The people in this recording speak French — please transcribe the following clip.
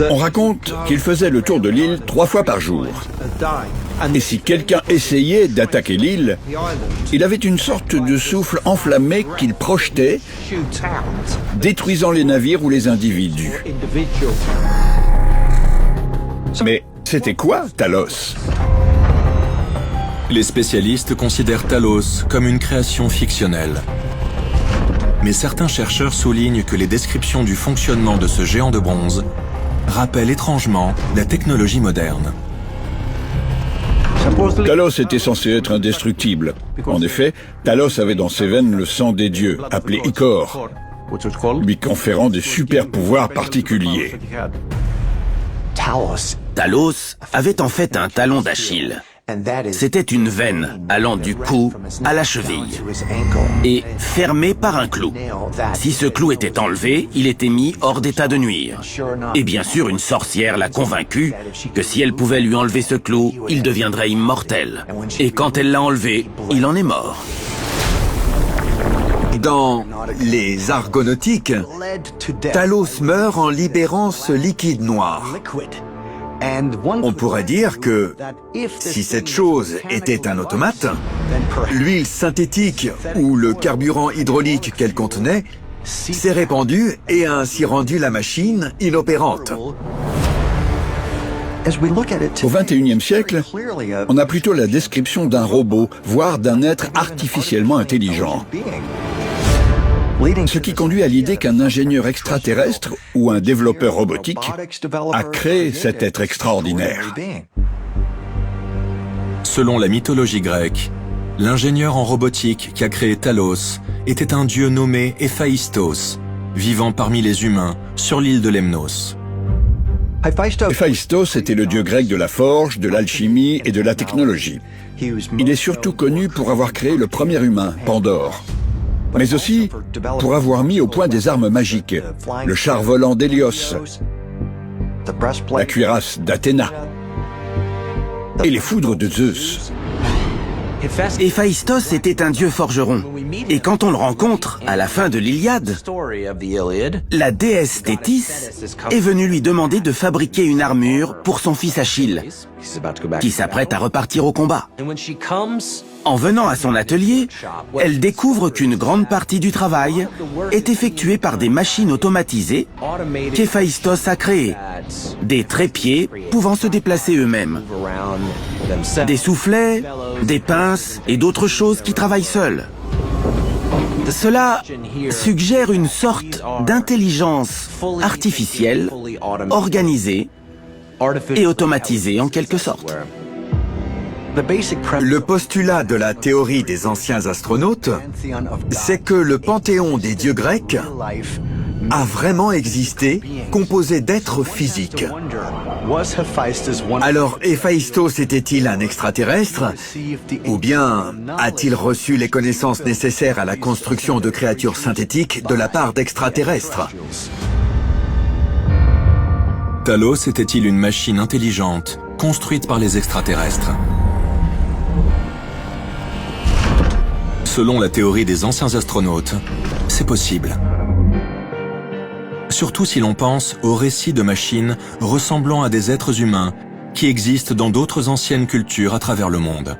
On raconte qu'il faisait le tour de l'île 3 fois par jour. Et si quelqu'un essayait d'attaquer l'île, il avait une sorte de souffle enflammé qu'il projetait, détruisant les navires ou les individus. Mais c'était quoi, Talos? Les spécialistes considèrent Talos comme une création fictionnelle. Mais certains chercheurs soulignent que les descriptions du fonctionnement de ce géant de bronze rappellent étrangement la technologie moderne. Talos était censé être indestructible. En effet, Talos avait dans ses veines le sang des dieux, appelé Icor, lui conférant des super-pouvoirs particuliers. Talos avait en fait un talon d'Achille. C'était une veine allant du cou à la cheville et fermée par un clou. Si ce clou était enlevé, il était mis hors d'état de nuire. Et bien sûr, une sorcière l'a convaincu que si elle pouvait lui enlever ce clou, il deviendrait immortel. Et quand elle l'a enlevé, il en est mort. Dans les Argonautiques, Talos meurt en libérant ce liquide noir. On pourrait dire que si cette chose était un automate, l'huile synthétique ou le carburant hydraulique qu'elle contenait s'est répandu et a ainsi rendu la machine inopérante. Au XXIe siècle, on a plutôt la description d'un robot, voire d'un être artificiellement intelligent. Ce qui conduit à l'idée qu'un ingénieur extraterrestre ou un développeur robotique a créé cet être extraordinaire. Selon la mythologie grecque, l'ingénieur en robotique qui a créé Talos était un dieu nommé Héphaïstos, vivant parmi les humains sur l'île de Lemnos. Héphaïstos était le dieu grec de la forge, de l'alchimie et de la technologie. Il est surtout connu pour avoir créé le premier humain, Pandore, mais aussi pour avoir mis au point des armes magiques, le char volant d'Hélios, la cuirasse d'Athéna et les foudres de Zeus. Héphaïstos était un dieu forgeron. Et quand on le rencontre, à la fin de l'Iliade, la déesse Thétis est venue lui demander de fabriquer une armure pour son fils Achille, qui s'apprête à repartir au combat. En venant à son atelier, elle découvre qu'une grande partie du travail est effectuée par des machines automatisées qu'Héphaïstos a créées, des trépieds pouvant se déplacer eux-mêmes, des soufflets, des pinces et d'autres choses qui travaillent seules. Cela suggère une sorte d'intelligence artificielle, organisée et automatisée en quelque sorte. Le postulat de la théorie des anciens astronautes, c'est que le panthéon des dieux grecs a vraiment existé, composé d'êtres physiques. Alors, Héphaïstos était-il un extraterrestre? Ou bien a-t-il reçu les connaissances nécessaires à la construction de créatures synthétiques de la part d'extraterrestres? Talos était-il une machine intelligente, construite par les extraterrestres? Selon la théorie des anciens astronautes, c'est possible. Surtout si l'on pense aux récits de machines ressemblant à des êtres humains qui existent dans d'autres anciennes cultures à travers le monde.